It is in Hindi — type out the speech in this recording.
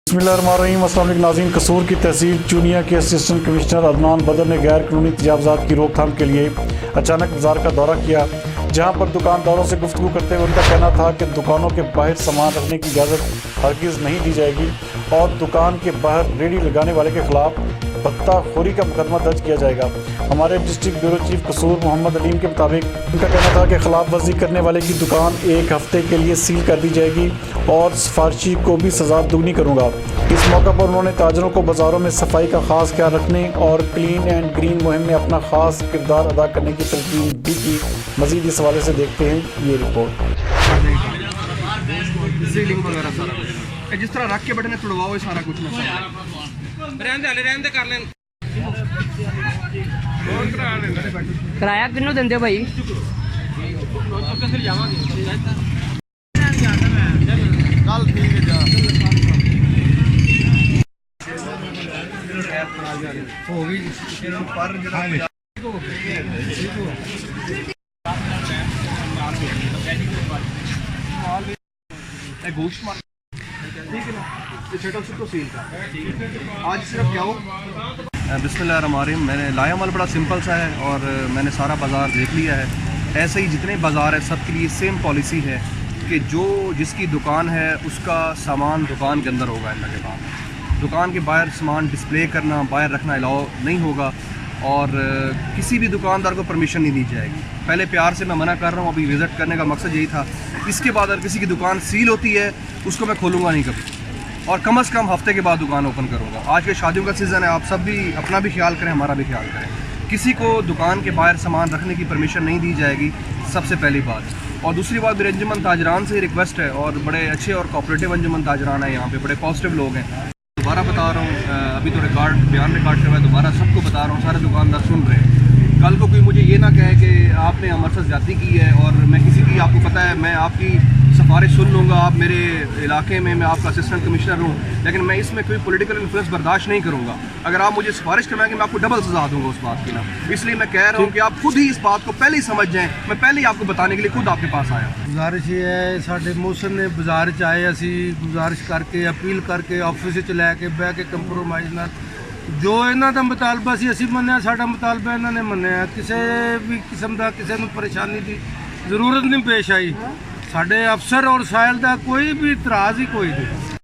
बिस्मिल्लाहिर्रहमानिर्रहीम। अस्सलाम वालेकुम नाज़रीन। कसूर की तहसील चूनिया के असिस्टेंट कमिश्नर अदनान बदर ने गैर कानूनी तजावज़ात की रोकथाम के लिए अचानक बाजार का दौरा किया, जहां पर दुकानदारों से गुफ्तगू करते हुए उनका कहना था कि दुकानों के बाहर सामान रखने की इजाज़त हरगिज़ नहीं दी जाएगी और दुकान के बाहर रेडी लगाने वाले के खिलाफ भत्ताखोरी का मुकदमा दर्ज किया जाएगा। हमारे डिस्ट्रिक्ट ब्यूरो चीफ कसूर मोहम्मद अलीम के मुताबिक उनका कहना था कि खिलाफ वर्जी करने वाले की दुकान 1 हफ्ते के लिए सील कर दी जाएगी और सिफारशी को भी सजा दुगनी करूँगा। इस मौका पर उन्होंने ताजरों को बाज़ारों में सफाई का खास ख्याल रखने और क्लीन एंड ग्रीन मुहिम में अपना खास किरदार अदा करने की तलकीन भी की। मज़ीद इस हवाले से देखते हैं ये रिपोर्ट। सीलिंग वगैरह सारा कुछ जिस तरह रख के बटने तुड़वाओ ये सारा कुछ ना रहने कर लें। किराया किन्नू देंदे हो भाई? चल ठीक है जा हो गई पर जरा गोश्त मार ठीक है ना, ये छोटा सा तो सील का आज सिर्फ क्या हो। बिस्मिल्लाहिर्रहमानिर्रहीम। मैंने लाया माल बड़ा सिंपल सा है और मैंने सारा बाज़ार देख लिया है। ऐसे ही जितने बाज़ार है सबके लिए सेम पॉलिसी है कि जो जिसकी दुकान है उसका सामान दुकान के अंदर होगा। इन के बाद दुकान के बाहर सामान डिस्प्ले करना, बाहर रखना अलाउ नहीं होगा और किसी भी दुकानदार को परमिशन नहीं दी जाएगी। पहले प्यार से मैं मना कर रहा हूँ, अभी विज़िट करने का मकसद यही था। इसके बाद अगर किसी की दुकान सील होती है उसको मैं खोलूँगा नहीं कभी और कम से कम हफ्ते के बाद दुकान ओपन करूँगा। आज के शादियों का सीज़न है, आप सब भी अपना भी ख्याल करें, हमारा भी ख्याल करें। किसी को दुकान के बाहर सामान रखने की परमिशन नहीं दी जाएगी, सबसे पहली बात। और दूसरी बात, मेरे अंजुमन ताजरान से रिक्वेस्ट है और बड़े अच्छे और कोऑपरेटिव अंजुमन ताजरान है, यहाँ पे बड़े पॉजिटिव लोग हैं। दोबारा बता रहा हूँ, अभी तो बयान रिकॉर्ड करवाया, दोबारा सबको बता रहा हूँ, सारे दुकानदार सुन रहे हैं। कल को कोई मुझे ये ना कहे कि आपने हमारे साथ ज्यादती की है और मैं किसी की, आपको पता है मैं आपकी सिफारिश सुन लूँगा, आप मेरे इलाके में, मैं आपका असिस्टेंट कमिश्नर हूँ, लेकिन मैं इसमें कोई पॉलिटिकल इन्फ्लुएंस बर्दाश्त नहीं करूँगा। अगर आप मुझे सिफारिश करवाएंगे मैं आपको डबल सजा दूँगा उस बात की ना। इसलिए मैं कह रहा हूँ कि आप खुद ही इस बात को पहले ही समझ जाएँ। मैं पहले ही आपको बताने के लिए खुद आपके पास आया। गुजारिश ये है, साढ़े मौसम ने बाजार च आए, असी गुजारिश करके अपील करके ऑफिस च लैके बह के कंप्रोमाइज़ नाल जो इन्हों का मुतालबा सी असी मन्निया, साडा मुतालबा इन्होंने मन्निया। किसी भी किस्म का किसी को परेशानी की जरूरत नहीं पेश आई। साढ़े अफसर और साहिल का कोई भी इतराज़ ही कोई नहीं।